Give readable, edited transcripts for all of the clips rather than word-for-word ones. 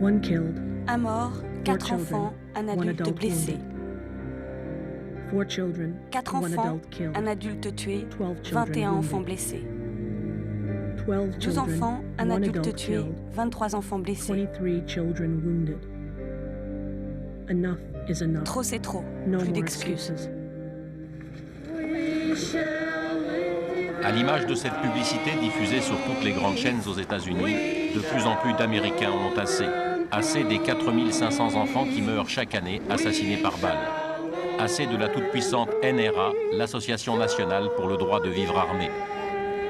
Un mort, 4 enfants, un adulte blessé. 4 enfants, un adulte tué, 21 enfants blessés. 12 enfants, un adulte tué, 23 enfants blessés. Trop c'est trop, plus d'excuses. À l'image de cette publicité diffusée sur toutes les grandes chaînes aux États-Unis, de plus en plus d'Américains en ont assez. Assez des 4500 enfants qui meurent chaque année assassinés par balle. Assez de la toute-puissante NRA, l'Association nationale pour le droit de vivre armé.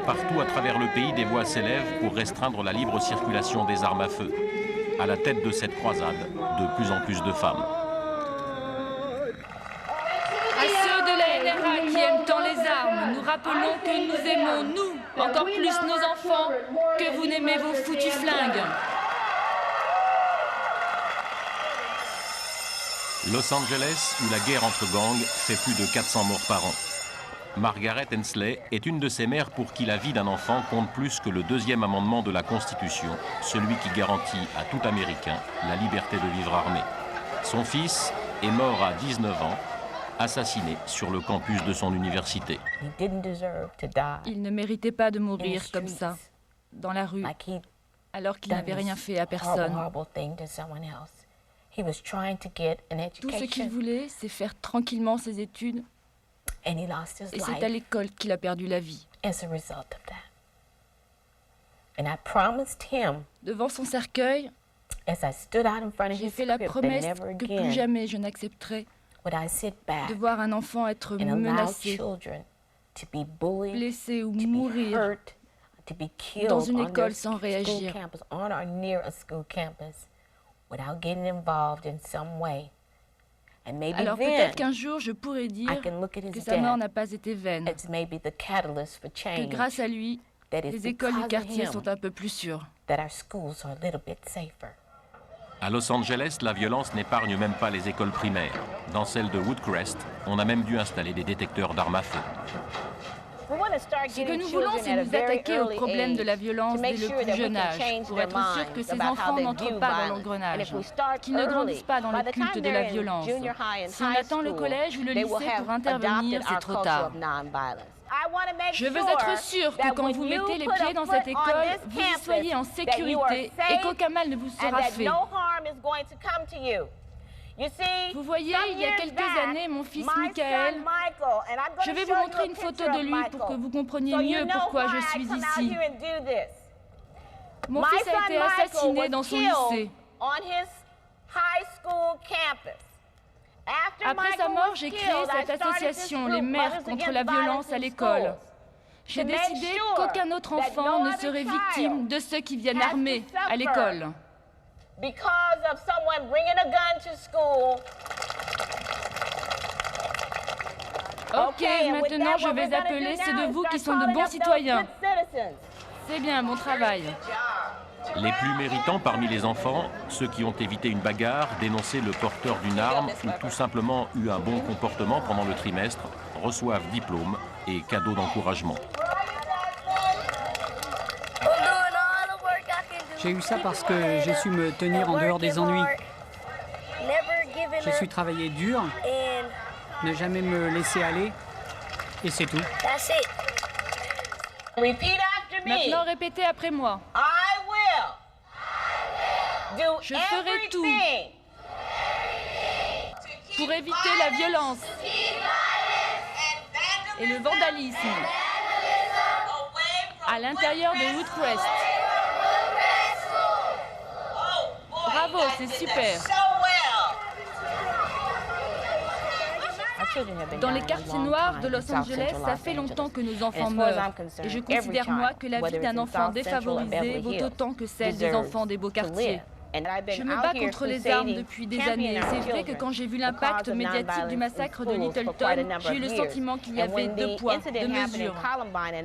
Partout à travers le pays, des voix s'élèvent pour restreindre la libre circulation des armes à feu. À la tête de cette croisade, de plus en plus de femmes. À ceux de la NRA qui aiment tant les armes, nous rappelons que nous aimons, nous, encore plus nos enfants, que vous n'aimez vos foutus flingues. Los Angeles, où la guerre entre gangs fait plus de 400 morts par an. Margaret Hensley est une de ces mères pour qui la vie d'un enfant compte plus que le 2e amendement de la Constitution, celui qui garantit à tout Américain la liberté de vivre armé. Son fils est mort à 19 ans, assassiné sur le campus de son université. Il ne méritait pas de mourir comme ça, dans la rue, alors qu'il n'avait rien fait à personne. Tout ce qu'il voulait, c'est faire tranquillement ses études. Et c'est à l'école qu'il a perdu la vie. Devant son cercueil, j'ai fait la promesse que plus jamais je n'accepterai de voir un enfant être menacé, blessé ou mourir dans une école sans réagir. Alors peut-être qu'un jour je pourrais dire que sa mort n'a pas été vaine, que grâce à lui, les écoles du quartier sont un peu plus sûres. À Los Angeles, la violence n'épargne même pas les écoles primaires. Dans celle de Woodcrest, on a même dû installer des détecteurs d'armes à feu. Ce que nous voulons, c'est nous attaquer au problème de la violence dès le plus jeune âge, pour être sûr que ces enfants n'entrent pas dans l'engrenage, qu'ils ne grandissent pas dans le culte de la violence. Si on attend le collège ou le lycée pour intervenir, c'est trop tard. Je veux être sûr que quand vous mettez les pieds dans cette école, vous y soyez en sécurité et qu'aucun mal ne vous sera fait. Vous voyez, il y a quelques années, mon fils Michael, je vais vous montrer une photo de lui pour que vous compreniez mieux pourquoi je suis ici. Mon fils a été assassiné dans son lycée. Après sa mort, j'ai créé cette association, les mères contre la violence à l'école. J'ai décidé qu'aucun autre enfant ne serait victime de ceux qui viennent armés à l'école. Ok, maintenant je vais appeler ceux de vous qui sont de bons citoyens. C'est bien, bon travail. Les plus méritants parmi les enfants, ceux qui ont évité une bagarre, dénoncé le porteur d'une arme ou tout simplement eu un bon comportement pendant le trimestre, reçoivent diplômes et cadeaux d'encouragement. J'ai eu ça parce que j'ai su me tenir en dehors des ennuis. J'ai su travailler dur, ne jamais me laisser aller, et c'est tout. Maintenant, répétez après moi. Je ferai tout pour éviter la violence et le vandalisme à l'intérieur de Woodcrest. Bravo, c'est super. Dans les quartiers noirs de Los Angeles, ça fait longtemps que nos enfants meurent. Et je considère, moi, que la vie d'un enfant défavorisé vaut autant que celle des enfants des beaux quartiers. Je me bats contre les armes depuis des années. C'est vrai que quand j'ai vu l'impact médiatique du massacre de Littleton, j'ai eu le sentiment qu'il y avait 2 poids, 2 mesures.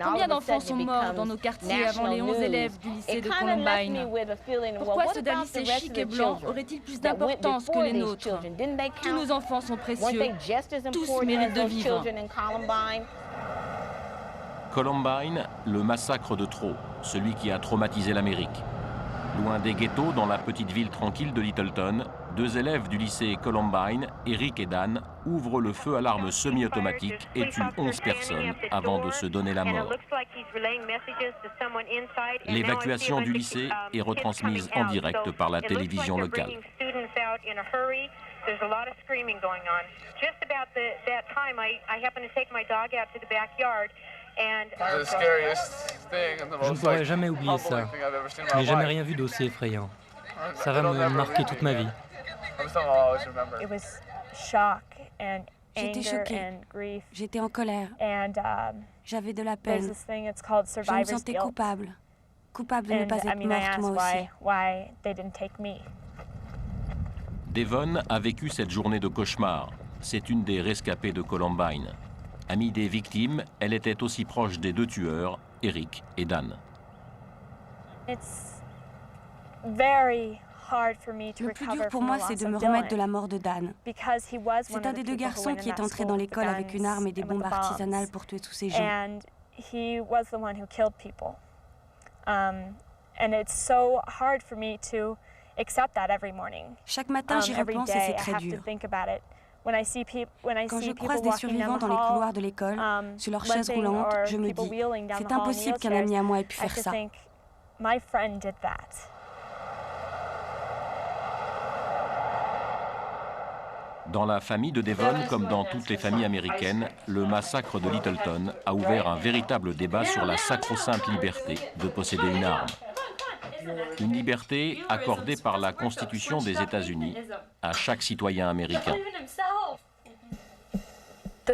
Combien d'enfants sont morts dans nos quartiers avant les 11 élèves du lycée de Columbine? Pourquoi ce lycée chic et blanc aurait-il plus d'importance que les nôtres? Tous nos enfants sont précieux. Tous méritent de vivre. Columbine, le massacre de trop, celui qui a traumatisé l'Amérique. Loin des ghettos, dans la petite ville tranquille de Littleton, deux élèves du lycée Columbine, Eric et Dan, ouvrent le feu à l'arme semi-automatique et tuent 11 personnes avant de se donner la mort. L'évacuation du lycée est retransmise en direct par la télévision locale. Je ne pourrai jamais oublier ça. Je n'ai jamais rien vu d'aussi effrayant. Ça va me marquer toute ma vie. J'étais choquée, j'étais en colère, j'avais de la peine, je me sentais coupable de ne pas être morte moi aussi. Devon a vécu cette journée de cauchemar. C'est une des rescapées de Columbine. Amie des victimes, elle était aussi proche des deux tueurs, Eric et Dan. Le plus dur pour moi, c'est de me remettre de la mort de Dan. C'est un des deux garçons qui est entré dans l'école avec une arme et des bombes artisanales pour tuer tous ces gens. Chaque matin, j'y repense et c'est très dur. Quand je croise des survivants dans les couloirs de l'école, sur leurs chaises roulantes, je me dis, c'est impossible qu'un ami à moi ait pu faire ça. Dans la famille de Devon, comme dans toutes les familles américaines, le massacre de Littleton a ouvert un véritable débat sur la sacro-sainte liberté de posséder une arme. Une liberté accordée par la Constitution des États-Unis à chaque citoyen américain.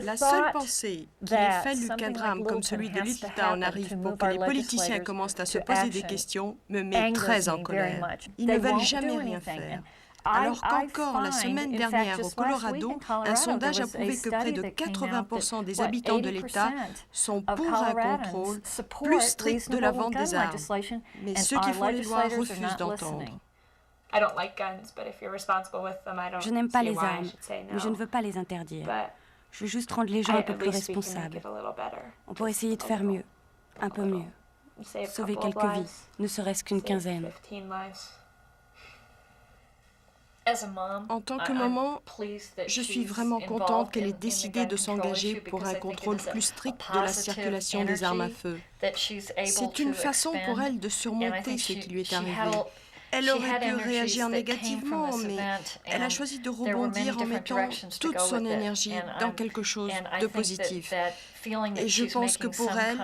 La seule pensée qu'il ait fallu qu'un drame comme celui de Littleton arrive pour que les politiciens commencent à se poser des questions me met très en colère. Ils ne veulent jamais rien faire. Alors qu'encore la semaine dernière au Colorado, un sondage a prouvé que près de 80% des habitants de l'État sont pour un contrôle plus strict de la vente des armes. Mais ceux qui font les lois refusent d'entendre. Je n'aime pas les armes, mais je ne veux pas les interdire. Je veux juste rendre les gens un peu plus responsables. On pourrait essayer de faire mieux, un peu mieux. Sauver quelques vies, ne serait-ce qu'une quinzaine. En tant que maman, je suis vraiment contente qu'elle ait décidé de s'engager pour un contrôle plus strict de la circulation des armes à feu. C'est une façon pour elle de surmonter ce qui lui est arrivé. Elle aurait pu réagir négativement, mais elle a choisi de rebondir en mettant toute son énergie dans quelque chose de positif. Et je pense que pour elle,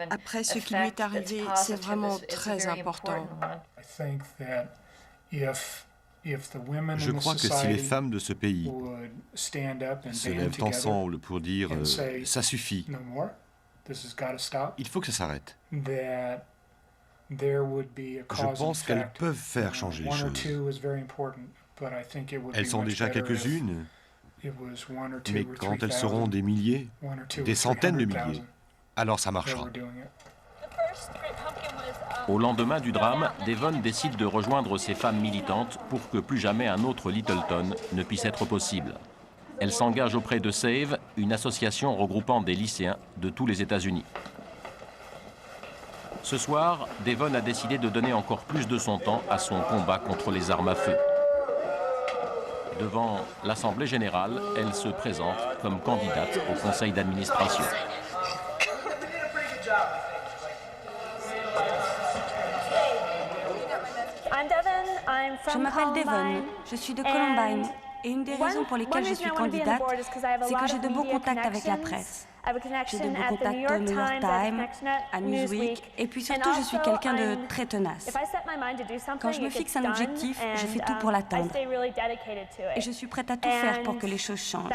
après ce qui lui est arrivé, c'est vraiment très important. Je crois que si les femmes de ce pays se lèvent ensemble pour dire « ça suffit, il faut que ça s'arrête », je pense qu'elles peuvent faire changer les choses. Elles sont déjà quelques-unes, mais quand elles seront des milliers, des centaines de milliers, alors ça marchera. Au lendemain du drame, Devon décide de rejoindre ces femmes militantes pour que plus jamais un autre Littleton ne puisse être possible. Elle s'engage auprès de SAVE, une association regroupant des lycéens de tous les États-Unis. Ce soir, Devon a décidé de donner encore plus de son temps à son combat contre les armes à feu. Devant l'Assemblée générale, elle se présente comme candidate au conseil d'administration. Je m'appelle Devon, je suis de Columbine. Et une des raisons pour lesquelles je suis candidate, c'est que j'ai de beaux contacts avec la presse. J'ai de beaux contacts au New York Times, à Newsweek, et puis surtout, je suis quelqu'un de très tenace. Quand je me fixe un objectif, je fais tout pour l'atteindre. Et je suis prête à tout faire pour que les choses changent.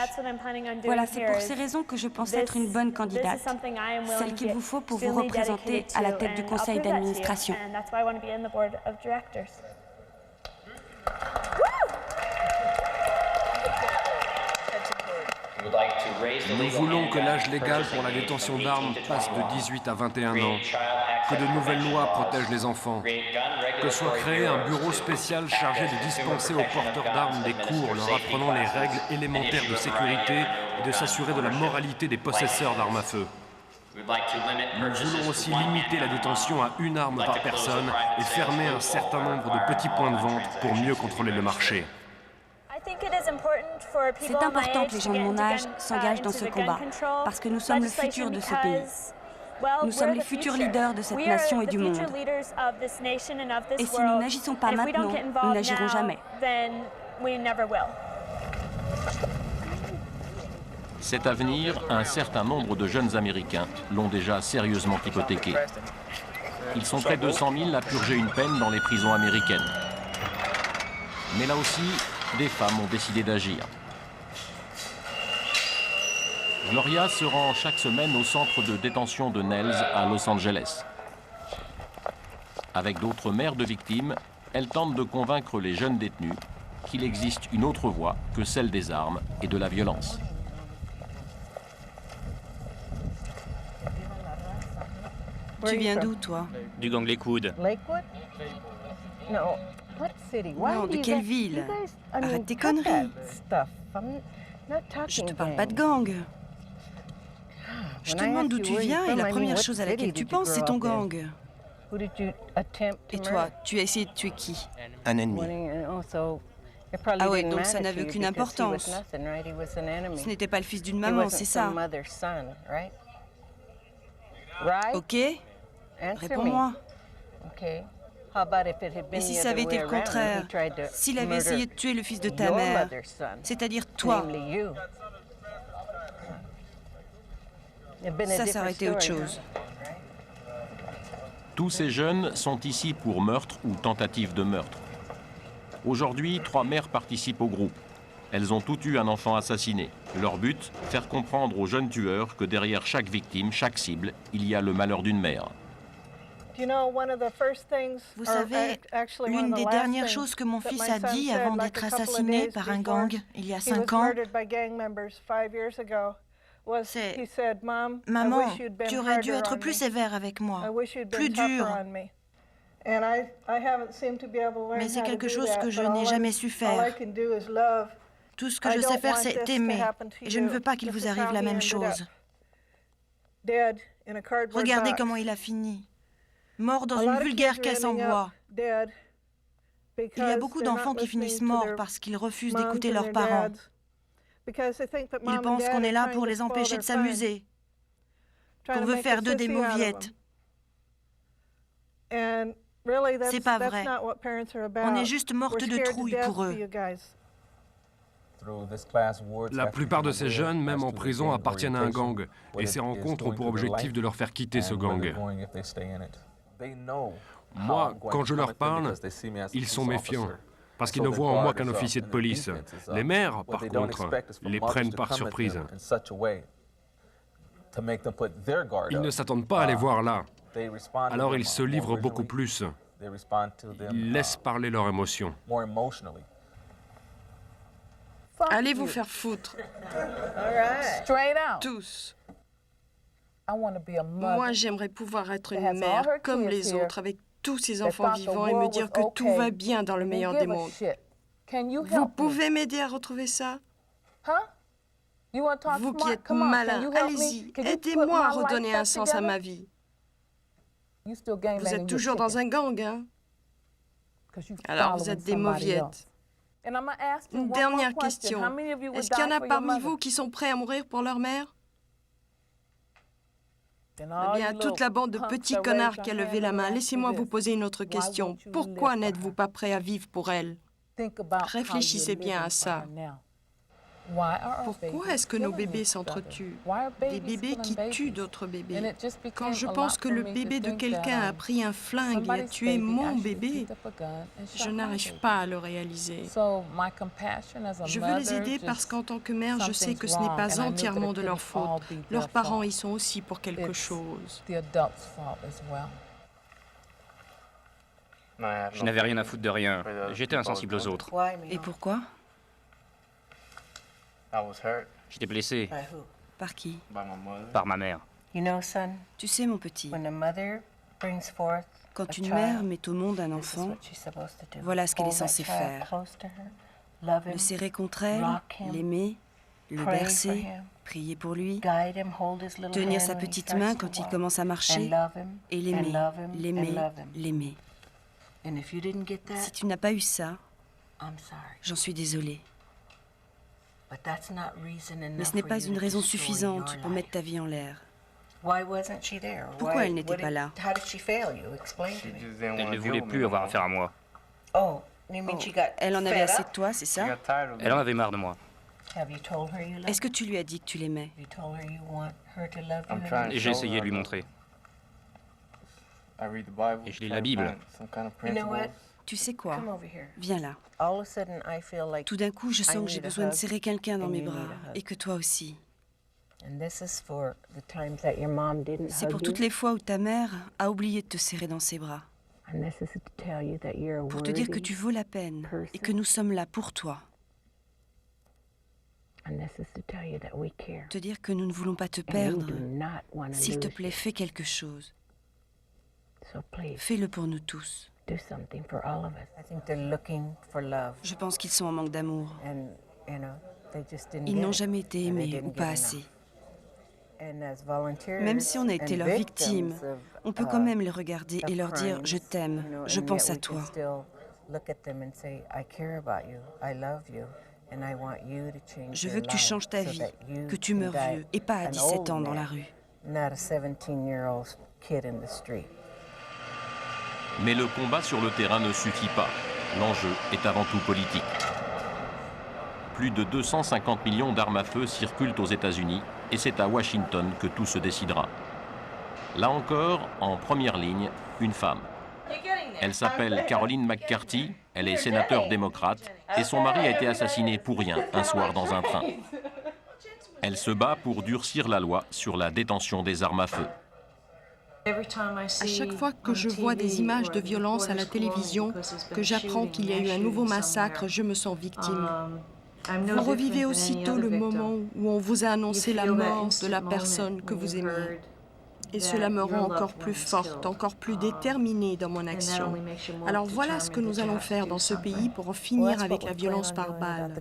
Voilà, c'est pour ces raisons que je pense être une bonne candidate, celle qu'il vous faut pour vous représenter à la tête du conseil d'administration. Nous voulons que l'âge légal pour la détention d'armes passe de 18 à 21 ans, que de nouvelles lois protègent les enfants, que soit créé un bureau spécial chargé de dispenser aux porteurs d'armes des cours leur apprenant les règles élémentaires de sécurité et de s'assurer de la moralité des possesseurs d'armes à feu. Nous voulons aussi limiter la détention à une arme par personne et fermer un certain nombre de petits points de vente pour mieux contrôler le marché. C'est important que les gens de mon âge s'engagent dans ce combat, parce que nous sommes le futur de ce pays. Nous sommes les futurs leaders de cette nation et du monde. Et si nous n'agissons pas maintenant, nous n'agirons jamais. Cet avenir, un certain nombre de jeunes Américains l'ont déjà sérieusement hypothéqué. Ils sont près de 200 000 à purger une peine dans les prisons américaines. Mais là aussi, des femmes ont décidé d'agir. Gloria se rend chaque semaine au centre de détention de Nels à Los Angeles. Avec d'autres mères de victimes, elle tente de convaincre les jeunes détenus qu'il existe une autre voie que celle des armes et de la violence. Tu viens d'où, toi? Du gang Lakewood. Non, de quelle ville? Arrête tes conneries. Je te parle pas de gang. Je te demande d'où tu viens et la première chose à laquelle tu penses, c'est ton gang. Et toi, tu as essayé de tuer qui? Un ennemi. Ah ouais, donc ça n'avait aucune importance. Ce n'était pas le fils d'une maman, c'est ça? Ok? Réponds-moi. Et si ça avait été le contraire? S'il avait essayé de tuer le fils de ta mère, c'est-à-dire toi, ça aurait été autre chose. Tous ces jeunes sont ici pour meurtre ou tentative de meurtre. Aujourd'hui, 3 mères participent au groupe. Elles ont toutes eu un enfant assassiné. Leur but, faire comprendre aux jeunes tueurs que derrière chaque victime, chaque cible, il y a le malheur d'une mère. Vous savez, l'une des dernières choses que mon fils a dit avant d'être assassiné par un gang il y a 5 ans, c'est « Maman, tu aurais dû être plus sévère avec moi, plus dur. » Mais c'est quelque chose que je n'ai jamais su faire. Tout ce que je sais faire, c'est t'aimer. Et je ne veux pas qu'il vous arrive la même chose. Regardez comment il a fini. Mort dans une vulgaire caisse en bois. Il y a beaucoup d'enfants qui finissent morts parce qu'ils refusent d'écouter leurs parents. Ils pensent qu'on est là pour les empêcher de s'amuser, qu'on veut faire d'eux des mauviettes. C'est pas vrai. On est juste mortes de trouille pour eux. La plupart de ces jeunes, même en prison, appartiennent à un gang. Et ces rencontres ont pour objectif de leur faire quitter ce gang. Moi, quand je leur parle, ils sont méfiants, parce qu'ils ne voient en moi qu'un officier de police. Les mères, par contre, les prennent par surprise. Ils ne s'attendent pas à les voir là. Alors ils se livrent beaucoup plus. Ils laissent parler leurs émotions. Allez vous faire foutre. Tous. Moi, j'aimerais pouvoir être une mère comme les autres, avec tous ces enfants vivants et me dire que tout va bien dans le meilleur des mondes. Vous pouvez m'aider à retrouver ça? Vous qui êtes malin, allez-y, aidez-moi à redonner un sens à ma vie. Vous êtes toujours dans un gang, hein? Alors vous êtes des mauviettes. Une dernière question. Est-ce qu'il y en a parmi vous qui sont prêts à mourir pour leur mère? Eh bien, toute la bande de petits connards qui a levé la main, laissez-moi vous poser une autre question. Pourquoi n'êtes-vous pas prêt à vivre pour elle? Réfléchissez bien à ça. Pourquoi est-ce que nos bébés s'entretuent? Des bébés qui tuent d'autres bébés. Quand je pense que le bébé de quelqu'un a pris un flingue et a tué mon bébé, je n'arrive pas à le réaliser. Je veux les aider parce qu'en tant que mère, je sais que ce n'est pas entièrement de leur faute. Leurs parents y sont aussi pour quelque chose. Je n'avais rien à foutre de rien. J'étais insensible aux autres. Et pourquoi? J'étais blessé. Par qui? Par ma mère. Tu sais, mon petit, quand une mère met au monde un enfant, voilà ce qu'elle est censée faire. Le serrer contre elle, l'aimer, le bercer, prier pour lui, tenir sa petite main quand il commence à marcher, et l'aimer, l'aimer, l'aimer. Si tu n'as pas eu ça, j'en suis désolée. Mais ce n'est pas une raison suffisante pour mettre ta vie en l'air. Pourquoi elle n'était pas là? Elle ne voulait plus avoir affaire à moi. Oh, elle en avait assez de toi, c'est ça? Elle en avait marre de moi. Est-ce que tu lui as dit que tu l'aimais? Et j'ai essayé de lui montrer. Et je lis la Bible. Tu sais quoi? Viens là. Tout d'un coup, je sens que j'ai besoin de serrer quelqu'un dans mes bras, et que toi aussi. C'est pour toutes les fois où ta mère a oublié de te serrer dans ses bras. Pour te dire que tu vaux la peine et que nous sommes là pour toi. Te dire que nous ne voulons pas te perdre. S'il te plaît, fais quelque chose. Fais-le pour nous tous. Je pense qu'ils sont en manque d'amour. Ils n'ont jamais été aimés ou pas assez. Même si on a été leurs victimes, on peut quand même les regarder et leur dire « Je t'aime, je pense à toi ». Je veux que tu changes ta vie, que tu meurs vieux et pas à 17 ans dans la rue. Mais le combat sur le terrain ne suffit pas. L'enjeu est avant tout politique. Plus de 250 millions d'armes à feu circulent aux États-Unis et c'est à Washington que tout se décidera. Là encore, en première ligne, une femme. Elle s'appelle Caroline McCarthy, elle est sénateure démocrate et son mari a été assassiné pour rien un soir dans un train. Elle se bat pour durcir la loi sur la détention des armes à feu. À chaque fois que je vois des images de violence à la télévision, que j'apprends qu'il y a eu un nouveau massacre, je me sens victime. Vous revivez aussitôt le moment où on vous a annoncé la mort de la personne que vous aimez. Et cela me rend encore plus forte, encore plus déterminée dans mon action. Alors voilà ce que nous allons faire dans ce pays pour en finir avec la violence par balle.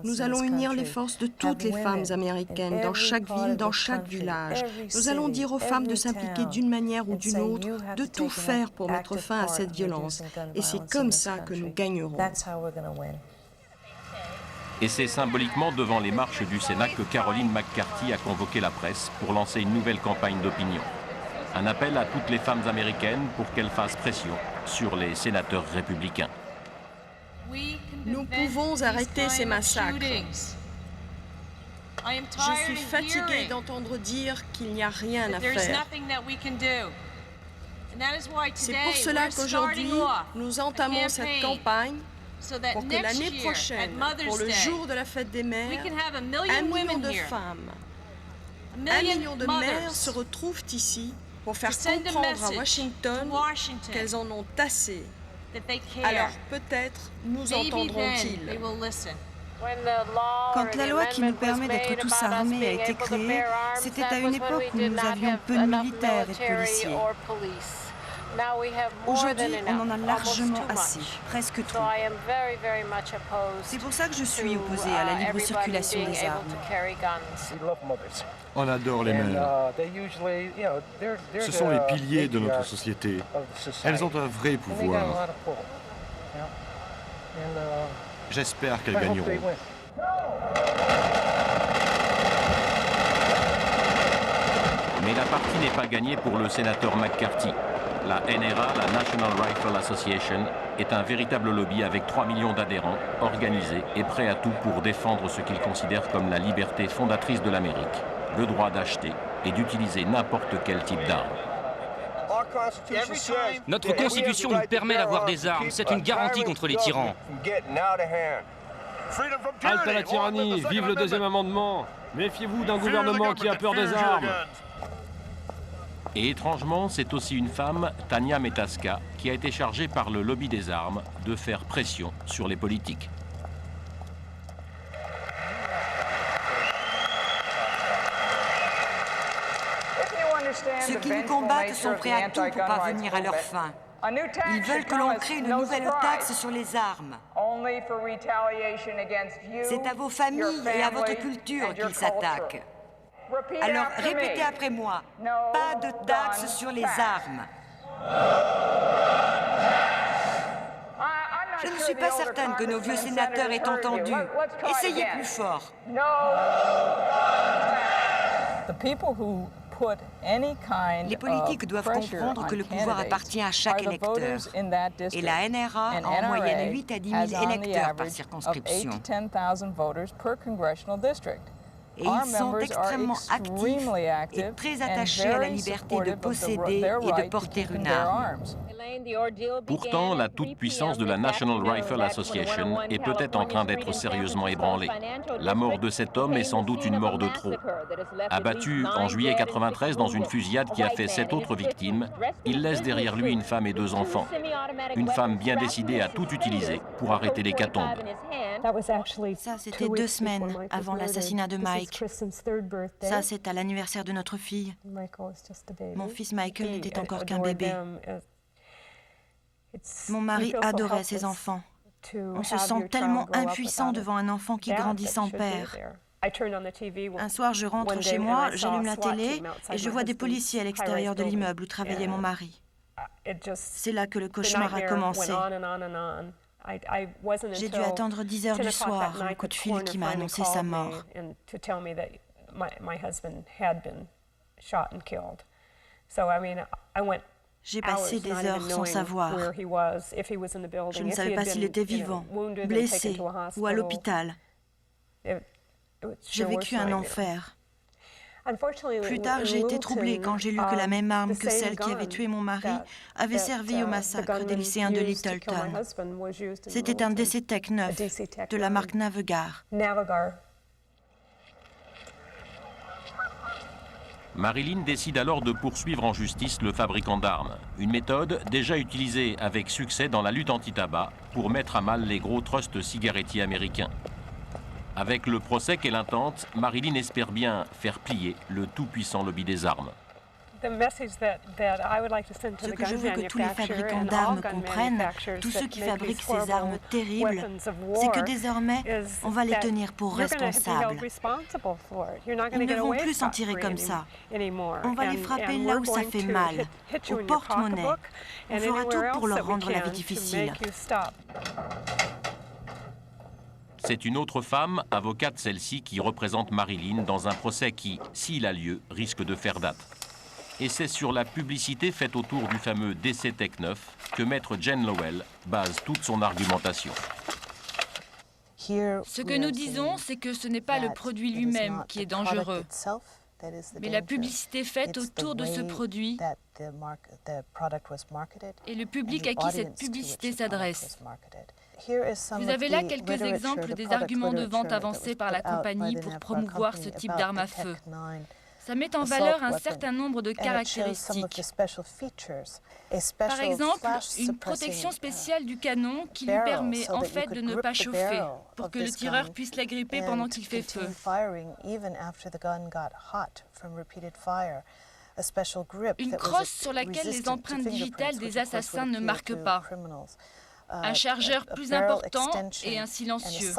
Nous allons unir les forces de toutes les femmes américaines, dans chaque ville, dans chaque village. Nous allons dire aux femmes de s'impliquer d'une manière ou d'une autre, de tout faire pour mettre fin à cette violence. Et c'est comme ça que nous gagnerons. Et c'est symboliquement devant les marches du Sénat que Caroline McCarthy a convoqué la presse pour lancer une nouvelle campagne d'opinion. Un appel à toutes les femmes américaines pour qu'elles fassent pression sur les sénateurs républicains. Nous pouvons arrêter ces massacres. Je suis fatiguée d'entendre dire qu'il n'y a rien à faire. C'est pour cela qu'aujourd'hui, nous entamons cette campagne pour que l'année prochaine, pour le jour de la fête des mères, 1 million de femmes, 1 million de mères se retrouvent ici pour faire comprendre à Washington qu'elles en ont assez. Alors peut-être nous entendront-ils. Quand la loi qui nous permet d'être tous armés a été créée, c'était à une époque où nous avions peu de militaires et de policiers. Aujourd'hui, on en a largement assez, presque trop. C'est pour ça que je suis opposée à la libre circulation des armes. On adore les mères. Ce sont les piliers de notre société. Elles ont un vrai pouvoir. J'espère qu'elles gagneront. Mais la partie n'est pas gagnée pour le sénateur McCarthy. La NRA, la National Rifle Association, est un véritable lobby avec 3 millions d'adhérents, organisés et prêts à tout pour défendre ce qu'ils considèrent comme la liberté fondatrice de l'Amérique, le droit d'acheter et d'utiliser n'importe quel type d'arme. Notre Constitution nous permet d'avoir des armes, c'est une garantie contre les tyrans. Halte à la tyrannie, vive le deuxième amendement. Méfiez-vous d'un gouvernement qui a peur des armes. Et étrangement, c'est aussi une femme, Tanya Metaska, qui a été chargée par le lobby des armes de faire pression sur les politiques. Ceux qui nous combattent sont prêts à tout pour parvenir à leur fin. Ils veulent que l'on crée une nouvelle taxe sur les armes. C'est à vos familles et à votre culture qu'ils s'attaquent. Alors répétez après moi, pas de taxes sur les armes. Je ne suis pas certaine que nos vieux sénateurs aient entendu. Essayez plus fort. Les politiques doivent comprendre que le pouvoir appartient à chaque électeur. Et la NRA a en moyenne 8 à 10 000 électeurs par circonscription. Et ils sont extrêmement actifs et très attachés à la liberté de posséder et de porter une arme. Pourtant, la toute-puissance de la National Rifle Association est peut-être en train d'être sérieusement ébranlée. La mort de cet homme est sans doute une mort de trop. Abattu en juillet 1993 dans une fusillade qui a fait 7 autres victimes, il laisse derrière lui une femme et 2 enfants. Une femme bien décidée à tout utiliser pour arrêter l'hécatombe. Ça, c'était 2 semaines avant l'assassinat de Mike. Ça, c'est à l'anniversaire de notre fille. Mon fils Michael n'était encore qu'un bébé. Mon mari adorait ses enfants. On se sent tellement impuissant devant un enfant qui grandit sans père. Un soir, je rentre chez moi, j'allume la télé et je vois des policiers à l'extérieur de l'immeuble où travaillait mon mari. C'est là que le cauchemar a commencé. J'ai dû attendre 10 heures du soir, le coup de fil qui m'a annoncé sa mort. J'ai passé des heures sans savoir. Je ne savais pas s'il était vivant, blessé ou à l'hôpital. J'ai vécu un enfer. Plus tard, j'ai été troublée quand j'ai lu que la même arme que celle qui avait tué mon mari avait servi au massacre des lycéens de Littleton. C'était un DC-Tech 9 de la marque Navegar. Marilyn décide alors de poursuivre en justice le fabricant d'armes, une méthode déjà utilisée avec succès dans la lutte anti-tabac pour mettre à mal les gros trusts cigarettiers américains. Avec le procès qu'elle intente, Marilyn espère bien faire plier le tout-puissant lobby des armes. Ce que je veux que tous les fabricants d'armes comprennent, tous ceux qui fabriquent ces armes terribles, c'est que désormais, on va les tenir pour responsables. Ils ne vont plus s'en tirer comme ça. On va les frapper là où ça fait mal, au porte-monnaie. On fera tout pour leur rendre la vie difficile. C'est une autre femme, avocate celle-ci, qui représente Marilyn dans un procès qui, s'il a lieu, risque de faire date. Et c'est sur la publicité faite autour du fameux DC-Tech 9 que maître Jen Lowell base toute son argumentation. Ce que nous disons, c'est que ce n'est pas le produit lui-même qui est dangereux, mais la publicité faite autour de ce produit et le public à qui cette publicité s'adresse. Vous avez là quelques exemples des arguments de vente avancés par la compagnie pour promouvoir ce type d'arme à feu. Ça met en valeur un certain nombre de caractéristiques. Par exemple, une protection spéciale du canon qui lui permet en fait de ne pas chauffer, pour que le tireur puisse l'agripper pendant qu'il fait feu. Une crosse sur laquelle les empreintes digitales des assassins ne marquent pas. Un chargeur plus important et un silencieux.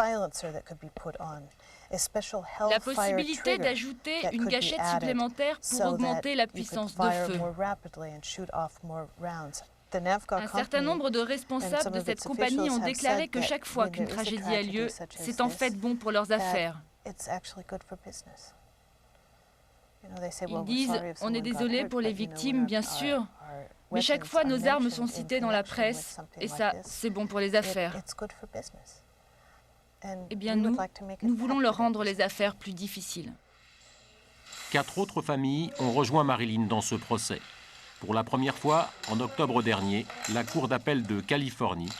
La possibilité d'ajouter une gâchette supplémentaire pour augmenter la puissance de feu. Un certain nombre de responsables de cette compagnie ont déclaré que chaque fois qu'une tragédie a lieu, c'est en fait bon pour leurs affaires. Ils disent « On est désolé pour les victimes, bien sûr, mais chaque fois nos armes sont citées dans la presse, et ça, c'est bon pour les affaires. » Eh bien nous voulons leur rendre les affaires plus difficiles. 4 autres familles ont rejoint Marilyn dans ce procès. Pour la première fois, en octobre dernier, la Cour d'appel de Californie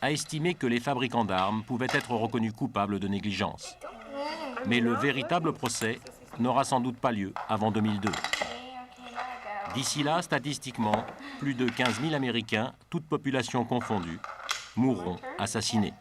a estimé que les fabricants d'armes pouvaient être reconnus coupables de négligence. Mais le véritable procès n'aura sans doute pas lieu avant 2002. D'ici là, statistiquement, plus de 15 000 Américains, toutes populations confondues, mourront assassinés.